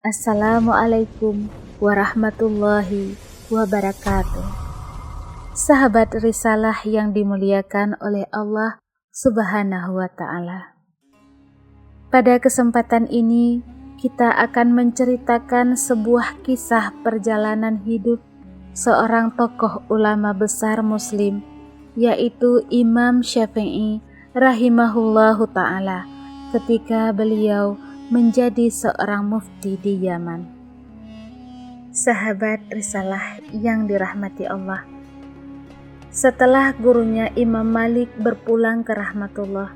Assalamualaikum warahmatullahi wabarakatuh. Sahabat risalah yang dimuliakan oleh Allah Subhanahu wa Ta'ala. Pada kesempatan ini kita akan menceritakan sebuah kisah perjalanan hidup seorang tokoh ulama besar Muslim, yaitu Imam Syafi'i rahimahullahu ta'ala ketika beliau menjadi seorang mufti di Yaman. Sahabat risalah yang dirahmati Allah, setelah gurunya Imam Malik berpulang ke rahmatullah,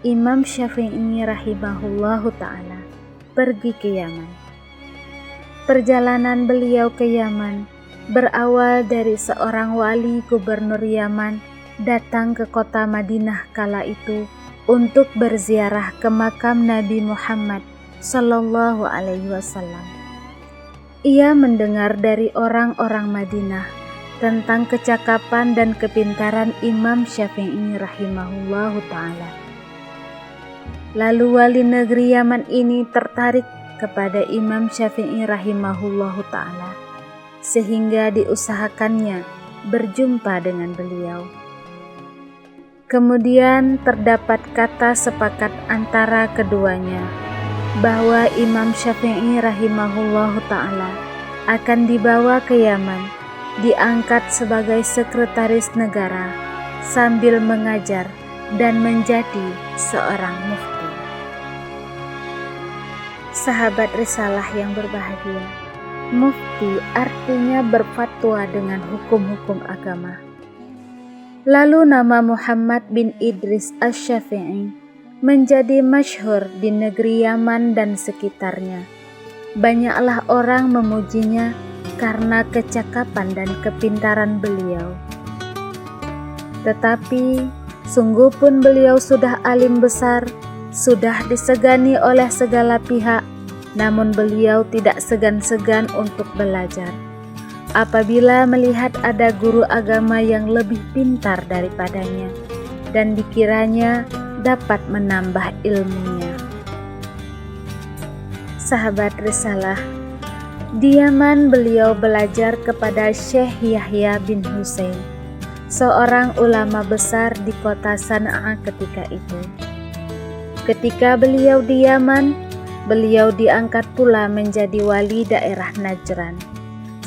Imam Syafi'i rahimahullahu ta'ala pergi ke Yaman. Perjalanan beliau ke Yaman berawal dari seorang wali gubernur Yaman datang ke kota Madinah kala itu untuk berziarah ke makam Nabi Muhammad Sallallahu Alaihi Wasallam. Ia mendengar dari orang-orang Madinah tentang kecakapan dan kepintaran Imam Syafi'i rahimahullahu ta'ala. Lalu wali negeri Yaman ini tertarik kepada Imam Syafi'i rahimahullahu ta'ala, sehingga diusahakannya berjumpa dengan beliau. Kemudian terdapat kata sepakat antara keduanya bahwa Imam Syafi'i rahimahullahu ta'ala akan dibawa ke Yaman, diangkat sebagai sekretaris negara sambil mengajar dan menjadi seorang mufti. Sahabat risalah yang berbahagia, mufti artinya berfatwa dengan hukum-hukum agama. Lalu nama Muhammad bin Idris Asy-Syafi'i menjadi masyhur di negeri Yaman dan sekitarnya. Banyaklah orang memujinya karena kecakapan dan kepintaran beliau. Tetapi sungguh pun beliau sudah alim besar, sudah disegani oleh segala pihak, namun beliau tidak segan-segan untuk belajar. Apabila melihat ada guru agama yang lebih pintar daripadanya dan dikiranya dapat menambah ilmunya. Sahabat risalah, di Yaman beliau belajar kepada Syekh Yahya bin Husain, seorang ulama besar di kota Sana'a ketika itu. Ketika beliau di Yaman, beliau diangkat pula menjadi wali daerah Najran.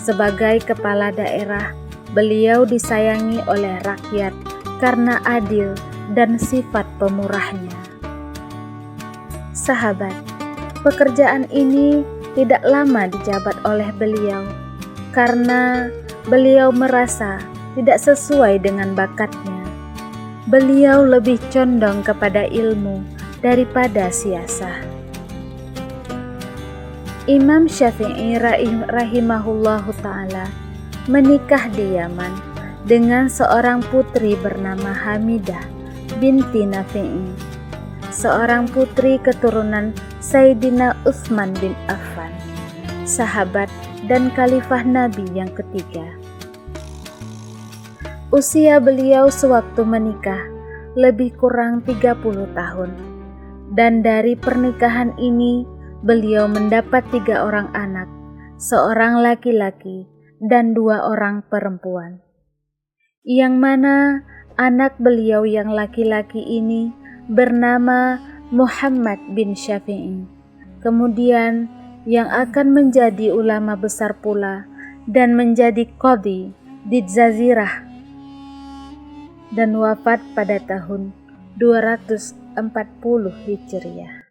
Sebagai kepala daerah, beliau disayangi oleh rakyat karena adil dan sifat pemurahnya. Sahabat, pekerjaan ini tidak lama dijabat oleh beliau karena beliau merasa tidak sesuai dengan bakatnya. Beliau lebih condong kepada ilmu daripada siasah. Imam Syafi'i rahimahullahu ta'ala menikah di Yaman dengan seorang putri bernama Hamidah binti Nafi'i, seorang putri keturunan Sayyidina Utsman bin Affan, sahabat dan khalifah Nabi yang ketiga. Usia beliau sewaktu menikah lebih kurang 30 tahun, dan dari pernikahan ini beliau mendapat 3 orang anak, seorang laki-laki dan 2 orang perempuan. Yang mana anak beliau yang laki-laki ini bernama Muhammad bin Syafi'i. Kemudian yang akan menjadi ulama besar pula dan menjadi qadhi di Jazirah dan wafat pada tahun 240 Hijriah.